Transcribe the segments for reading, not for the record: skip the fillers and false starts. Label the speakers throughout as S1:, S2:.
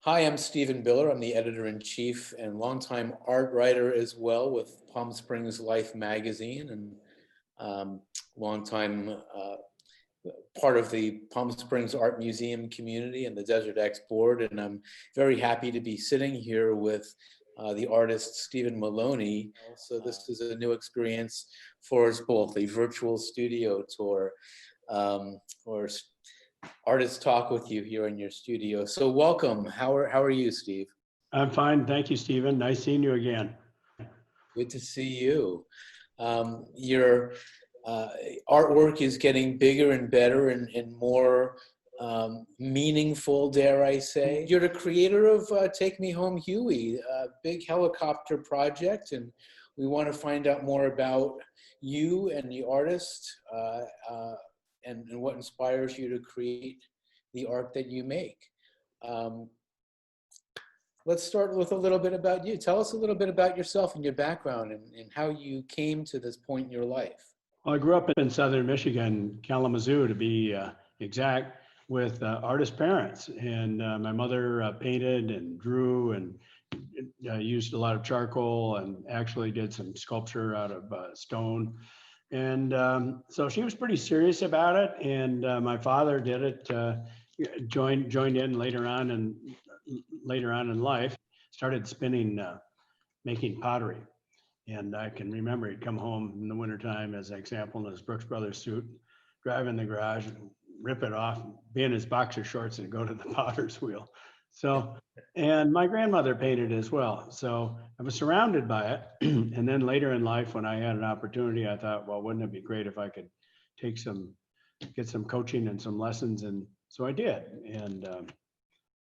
S1: Hi, I'm Stephen Biller. I'm the editor-in-chief and longtime art writer as well with Palm Springs Life magazine and longtime part of the Palm Springs Art Museum community and the Desert X board. And I'm very happy to be sitting here with the artist Steve Maloney. So this is a new experience for us both, a virtual studio tour or artist talk with you here in your studio. So welcome. How are you, Steve?
S2: I'm fine. Thank you, Stephen. Nice seeing you again.
S1: Good to see you. Your artwork is getting bigger and better and more meaningful, dare I say. You're the creator of Take Me Home Huey, a big helicopter project, and we want to find out more about you and the artist and what inspires you to create the art that you make. Let's start with a little bit about you. Tell us a little bit about yourself and your background and how you came to this point in your life.
S2: Well, I grew up in southern Michigan, Kalamazoo to be exact, with artist parents. And my mother painted and drew and used a lot of charcoal and actually did some sculpture out of stone. And so she was pretty serious about it. And my father did it, joined in later on in life, started spinning, making pottery. And I can remember he'd come home in the wintertime, as an example, in his Brooks Brothers suit, drive in the garage, and rip it off, be in his boxer shorts and go to the potter's wheel. So, and my grandmother painted as well. So I was surrounded by it. And then later in life, when I had an opportunity, I thought, well, wouldn't it be great if I could get some coaching and some lessons? And so I did. And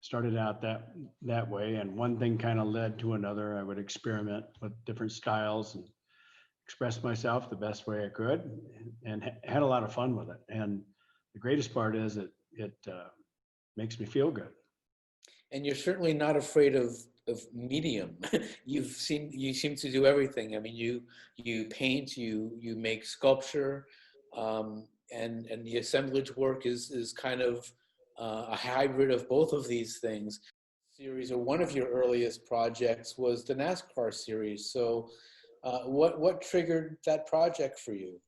S2: started out that way, and one thing kind of led to another. I would experiment with different styles and express myself the best way I could, and had a lot of fun with it. And the greatest part is it makes me feel good.
S1: And you're certainly not afraid of medium. You seem to do everything. I mean, you paint, you make sculpture, and the assemblage work is kind of a hybrid of both of these things. Series, or one of your earliest projects, was the Nascar Series. So what triggered that project for you?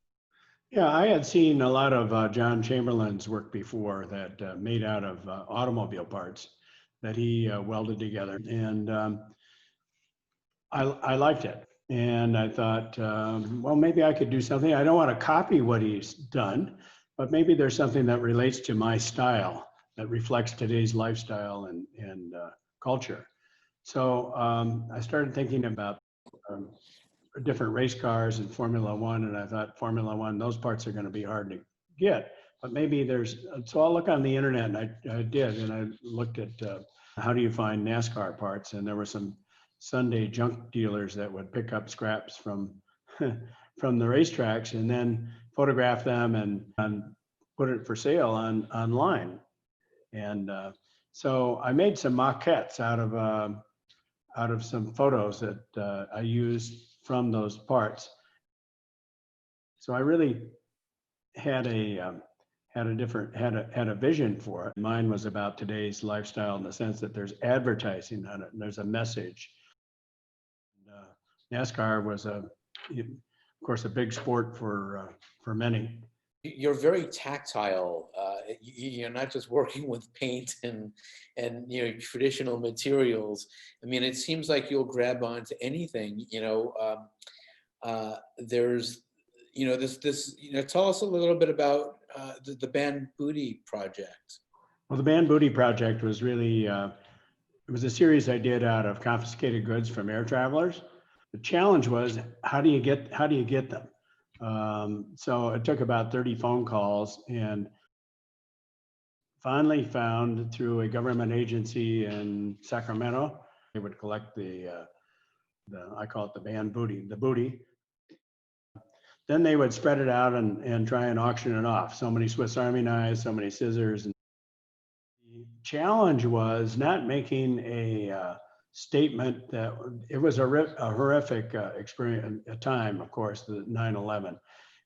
S2: Yeah, I had seen a lot of John Chamberlain's work before that made out of automobile parts that he welded together. And I liked it. And I thought, well, maybe I could do something. I don't want to copy what he's done, but maybe there's something that relates to my style that reflects today's lifestyle and culture. So I started thinking about different race cars and Formula One, and I thought Formula One, those parts are going to be hard to get. But maybe so I'll look on the internet, and I did, and I looked at how do you find NASCAR parts, and there were some Sunday junk dealers that would pick up scraps from from the racetracks and then photograph them and put it for sale online. And so I made some maquettes out of some photos that I used from those parts. So I really had a vision for it. Mine was about today's lifestyle in the sense that there's advertising on it and there's a message. NASCAR was of course, a big sport for many.
S1: You're very tactile. You're not just working with paint and traditional materials. I mean, it seems like you'll grab onto anything. There's this. Tell us a little bit about the Band Booty project.
S2: Well, the Band Booty project was really it was a series I did out of confiscated goods from air travelers. The challenge was how do you get them? So it took about 30 phone calls and finally found through a government agency in Sacramento, they would collect I call it the band booty, the booty. Then they would spread it out and try and auction it off. So many Swiss Army knives, so many scissors. And the challenge was not making a statement that it was a horrific experience at time, of course, the 9/11.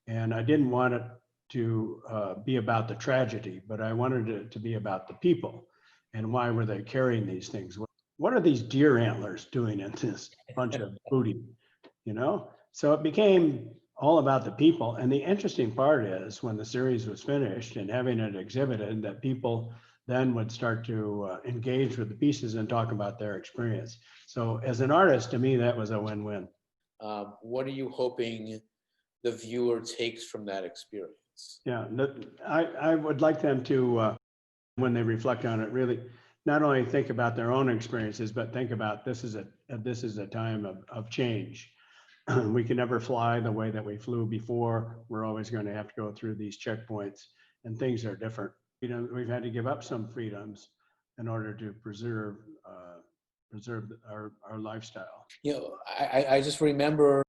S2: And I didn't want it to be about the tragedy, but I wanted it to be about the people. and why were they carrying these things? What are these deer antlers doing in this bunch of booty, you know? So it became all about the people. And the interesting part is when the series was finished and having it exhibited, that people then would start to engage with the pieces and talk about their experience. So as an artist, to me, that was a win-win.
S1: What are you hoping the viewer takes from that experience?
S2: Yeah, I would like them to, when they reflect on it, really not only think about their own experiences, but think about this is a time of change. We can never fly the way that we flew before. We're always going to have to go through these checkpoints, and things are different. You know, we've had to give up some freedoms in order to preserve our lifestyle.
S1: You know, I just remember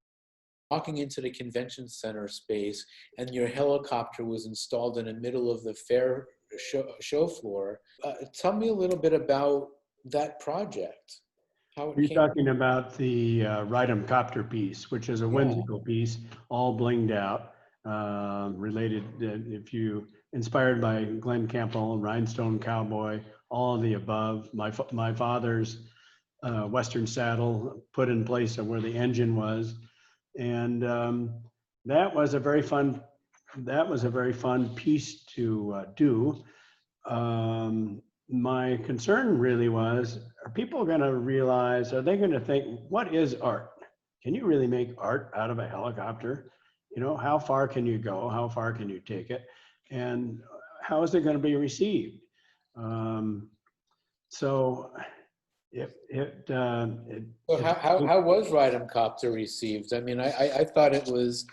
S1: walking into the convention center space, and your helicopter was installed in the middle of the fair show floor. Tell me a little bit about that project. How it
S2: You're
S1: came.
S2: talking about the Ride-'em Copter piece, which is a whimsical piece, all blinged out, related, if you, inspired by Glenn Campbell, Rhinestone Cowboy, all of the above. My father's Western saddle put in place of where the engine was. And that was a very fun piece to do. My concern really was, are people going to realize, are they going to think, what is art? Can you really make art out of a helicopter? You know, how far can you go? How far can you take it? And how is it going to be received? So
S1: So how was Ride-'em Copter received? I mean, I thought it was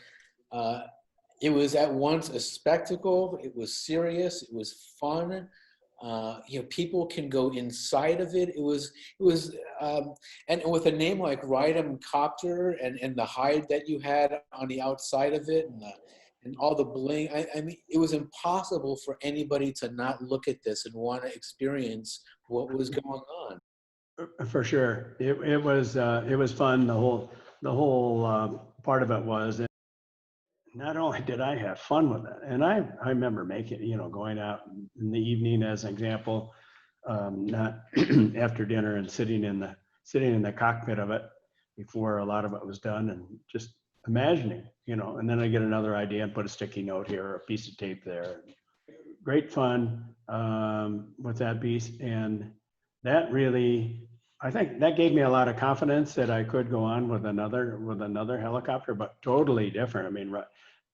S1: at once a spectacle. It was serious. It was fun. You know, people can go inside of it. It was, and with a name like Ride-'em Copter and the hide that you had on the outside of it and all the bling. I mean, it was impossible for anybody to not look at this and want to experience what was going on.
S2: For sure, it was fun. The whole part of it was. Not only did I have fun with it, and I remember making, you know, going out in the evening as an example, not after dinner, and sitting in the cockpit of it before a lot of it was done, and just imagining, you know, and then I get another idea and put a sticky note here, or a piece of tape there. Great fun with that piece, and that really, I think that gave me a lot of confidence that I could go on with another helicopter, but totally different. I mean,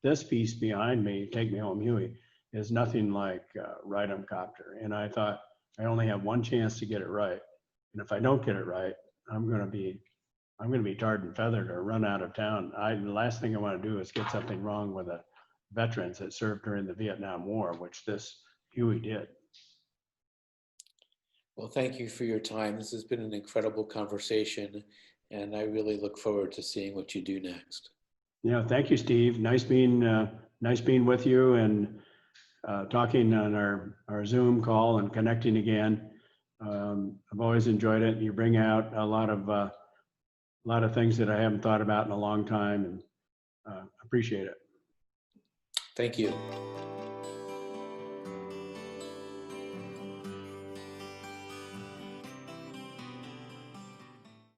S2: this piece behind me, Take Me Home Huey, is nothing like Ride-'em Copter. And I thought, I only have one chance to get it right. And if I don't get it right, I'm going to be tarred and feathered or run out of town. The last thing I want to do is get something wrong with the veterans that served during the Vietnam War, which this Huey did.
S1: Well, thank you for your time. This has been an incredible conversation, and I really look forward to seeing what you do next.
S2: Yeah, thank you, Steve. Nice being with you and talking on our Zoom call and connecting again. I've always enjoyed it. You bring out a lot of things that I haven't thought about in a long time, and appreciate it.
S1: Thank you.